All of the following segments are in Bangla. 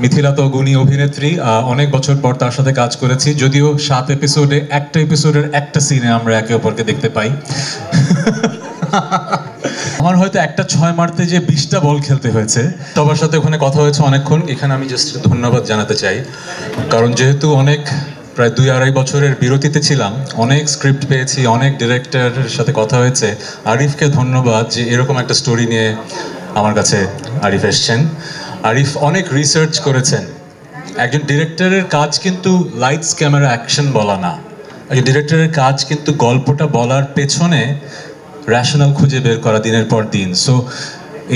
মিথিলা তো গুণী অভিনেত্রী, অনেক বছর পর তার সাথে কাজ করেছি, যদিও 7 এপিসোডে একটা এপিসোডের একটা সিনে আমরা একে অপরকে দেখতে পাই। আমার হয়তো একটা 6 মারতে যে 20টা বল খেলতে হয়েছে। সবার সাথে ওখানে কথা হয়েছে অনেকক্ষণ। এখানে আমি জাস্ট ধন্যবাদ জানাতে চাই, কারণ যেহেতু অনেক প্রায় 2-2.5 বছরের বিরতিতে ছিলাম, অনেক স্ক্রিপ্ট পেয়েছি, অনেক ডিরেক্টরের সাথে কথা হয়েছে। আরিফকে ধন্যবাদ যে এরকম একটা স্টোরি নিয়ে আমার কাছে আরিফ এসছেন। আরিফ অনেক রিসার্চ করেছেন। একজন ডিরেক্টরের কাজ কিন্তু লাইটস ক্যামেরা অ্যাকশন বলা না, একজন ডিরেক্টরের কাজ কিন্তু গল্পটা বলার পেছনে র্যাশনাল খুঁজে বের করা দিনের পর দিন। সো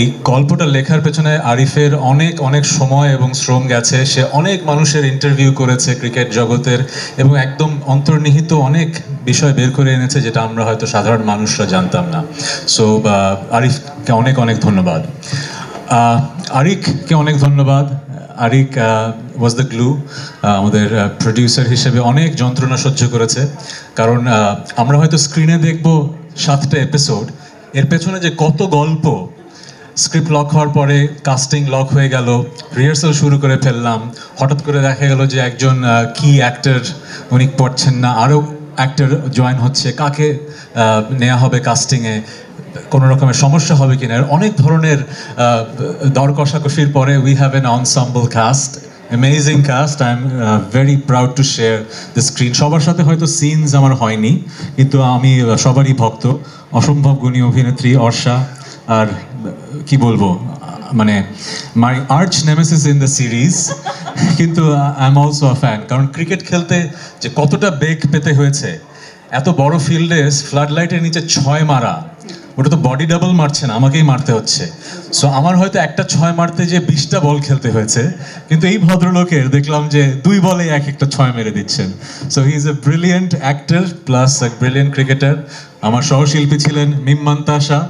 এই গল্পটা লেখার পেছনে আরিফের অনেক অনেক সময় এবং শ্রম গেছে। সে অনেক মানুষের ইন্টারভিউ করেছে ক্রিকেট জগতের, এবং একদম অন্তর্নিহিত অনেক বিষয় বের করে এনেছে যেটা আমরা হয়তো সাধারণ মানুষরা জানতাম না। সো আরিফকে অনেক অনেক ধন্যবাদ। আরিককে অনেক ধন্যবাদ। Arik was the glue. আমাদের প্রডিউসার হিসেবে অনেক যন্ত্রণা সহ্য করেছে, কারণ আমরা হয়তো স্ক্রিনে দেখব 7টা এপিসোড, এর পেছনে যে কত গল্প। স্ক্রিপ্ট লক হওয়ার পরে কাস্টিং লক হয়ে গেল, রিহার্সাল শুরু করে ফেললাম, হঠাৎ করে দেখা গেল যে একজন কি অ্যাক্টর উনি পড়ছেন না, আরও অ্যাক্টর জয়েন হচ্ছে, কাকে নেওয়া হবে কাস্টিংয়ে, কোনো রকমের সমস্যা হবে কিনা, অনেক ধরনের দর কষাকষির পরে we have an ensemble cast, amazing cast. I am very proud to share the screen. সবার সাথে হয়তো সিনস আমার হয়নি, কিন্তু আমি সবারই ভক্ত। অসম্ভব গুণী অভিনেত্রী অর্ষা, আর কি বলবো, মানে my arch nemesis in the series, কিন্তু I am also a fan. কারণ ক্রিকেট খেলতে যে কতটা বেগ পেতে হয়েছে, এত বড় ফিল্ডে ফ্লাড লাইটের নিচে 6 মারা, ওটা তো বডি ডাবল মারছে না, আমাকেই মারতে হচ্ছে। সো আমার হয়তো একটা 6 মারতে যে 20টা বল খেলতে হয়েছে, কিন্তু এই ভদ্রলোকের দেখলাম যে 2 বলে একটা 6 মেরে দিচ্ছেন। So he is a brilliant actor plus A brilliant cricketer. আমার সহশিল্পী ছিলেন মিম-মান্তাসা।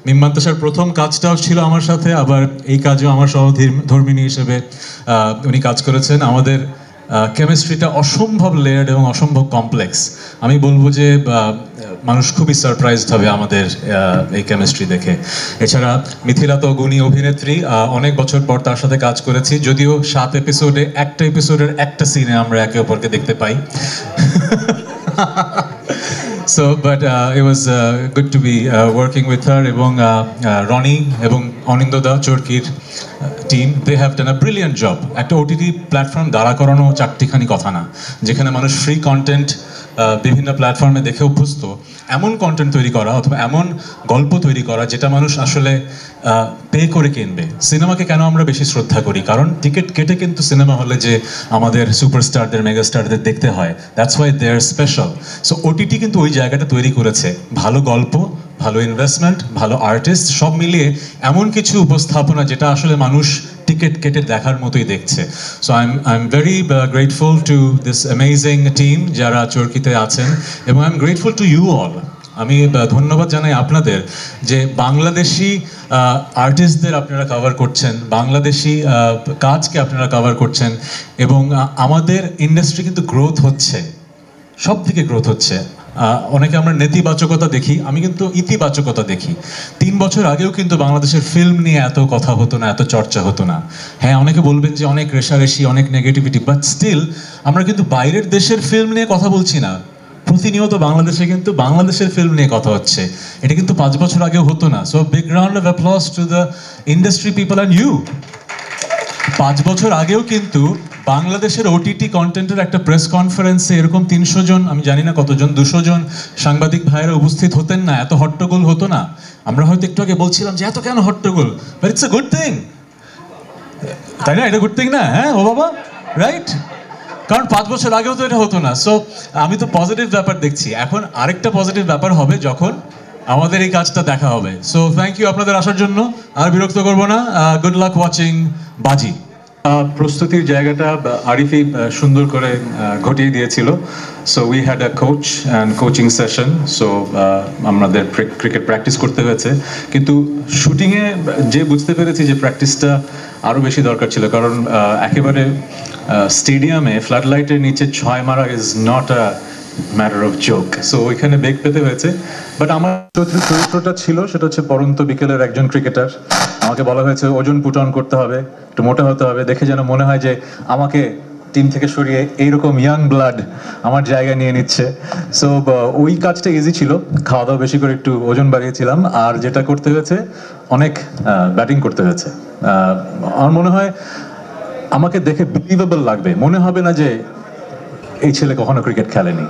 মিম-মান্তাসার প্রথম কাজটাও ছিল আমার সাথে, আবার এই কাজও আমার সহধর্মিণী হিসেবে উনি কাজ করেছেন। আমাদের কেমিস্ট্রিটা অসম্ভব লেয়ার্ড এবং অসম্ভব কমপ্লেক্স। আমি বলবো যে মানুষ খুবই সারপ্রাইজড হবে আমাদের এই কেমিস্ট্রি দেখে। এছাড়া মিথিলা তো গুণী অভিনেত্রী, অনেক বছর পর তার সাথে কাজ করেছি, যদিও 7 এপিসোডে একটা এপিসোডের একটা সিনে আমরা একে অপরকে দেখতে পাই। So, but it was good to be working with her, এবং রনি এবং অনিন্দদা চরকির team, they have done a brilliant job. একটা ওটিটি প্ল্যাটফর্ম দাঁড়া করানো চারটিখানি কথা না, যেখানে মানুষ ফ্রি কন্টেন্ট বিভিন্ন প্ল্যাটফর্মে দেখে অভ্যস্ত, এমন কন্টেন্ট তৈরি করা অথবা এমন গল্প তৈরি করা যেটা মানুষ আসলে পে করে কিনবে। সিনেমাকে কেন আমরা বেশি শ্রদ্ধা করি? কারণ টিকিট কেটে কিন্তু সিনেমা হলে যে আমাদের সুপারস্টারদের মেগাস্টারদের দেখতে হয়, that's why they are special. So OTT কিন্তু ওই জায়গাটা তৈরি করেছে, ভালো গল্প, ভালো ইনভেস্টমেন্ট, ভালো আর্টিস্ট, সব মিলিয়ে এমন কিছু উপস্থাপনা যেটা আসলে মানুষ টিকিট কেটে দেখার মতোই দেখছে। So I am very grateful to this amazing team যারা চরকিতে আছেন, এবং I am grateful to you all. আমি ধন্যবাদ জানাই আপনাদের যে বাংলাদেশি আর্টিস্টদের আপনারা কভার করছেন, বাংলাদেশি কাজকে আপনারা কভার করছেন, এবং আমাদের ইন্ডাস্ট্রি কিন্তু গ্রোথ হচ্ছে, সব থেকে গ্রোথ হচ্ছে। অনেকে আমরা নেতিবাচকতা দেখি, আমি কিন্তু ইতিবাচকতা দেখি। 3 বছর আগেও কিন্তু বাংলাদেশের ফিল্ম নিয়ে এত কথা হতো না, এত চর্চা হতো না। হ্যাঁ, অনেকে বলবেন যে অনেক রেশারেশি, অনেক নেগেটিভিটি, বাট স্টিল আমরা কিন্তু বাইরের দেশের ফিল্ম নিয়ে কথা বলছি না। প্রতিনিয়ত বাংলাদেশে কিন্তু বাংলাদেশের ফিল্ম নিয়ে কথা হচ্ছে। এটা কিন্তু 5 বছর আগেও হতো না। So big round of applause to the industry people and you. 5 বছর আগেও কিন্তু বাংলাদেশের ওটিটি কন্টেন্টের একটা প্রেস কনফারেন্সে এরকম 300 জন, আমি জানি না কতজন, 200 জন সাংবাদিক ভাইয়েরা উপস্থিত হতেন না, এত হট্টগোল হতো না। আমরা হয়তো একটু আগে বলছিলাম যে এত কেন হট্টগোল, but it's a good thing, তাই না? এটা গুড থিং না? হ্যাঁ ও বাবা, রাইট? কারণ 5 বছর আগেও তো এটা হতো না। সো আমি তো পজিটিভ ব্যাপার দেখছি। এখন আরেকটা পজিটিভ ব্যাপার হবে যখন আমাদের এই কাজটা দেখা হবে। সো থ্যাংক ইউ আপনাদের আসার জন্য, আর বিরক্ত করবো না। গুড লাক ওয়াচিং বাজি। প্রস্তুতির জায়গাটা আরিফই সুন্দর করে ঘটিয়ে দিয়েছিল। So we had a coach and coaching session. So আমাদের ক্রিকেট প্র্যাকটিস করতে হয়েছে, কিন্তু শুটিংয়ে যে বুঝতে পেরেছি যে প্র্যাকটিসটা আরও বেশি দরকার ছিল, কারণ একেবারে স্টেডিয়ামে ফ্লাড লাইটের নিচে 6 মারা is not a matter of joke. So ওইখানে বেগ পেতে হয়েছে। বাট আমার চরিত্রটা ছিল সেটা হচ্ছে পরন্ত বিকেলের একজন ক্রিকেটার। আমাকে বলা হয়েছে ওজন পুট অন করতে হবে, একটু মোটা হতে হবে, দেখে যেন মনে হয় যে আমাকে টিম থেকে সরিয়ে এইরকম ইয়াং ব্লাড আমার জায়গা নিয়ে নিচ্ছে। সো ওই কাজটা ইজি ছিল, খাওয়া দাওয়া বেশি করে একটু ওজন বাড়িয়েছিলাম, আর যেটা করতে হয়েছে অনেক ব্যাটিং করতে হয়েছে। আমার মনে হয় আমাকে দেখে বিলিভেবল লাগবে, মনে হবে না যে এই ছেলে কখনো ক্রিকেট খেলেনি।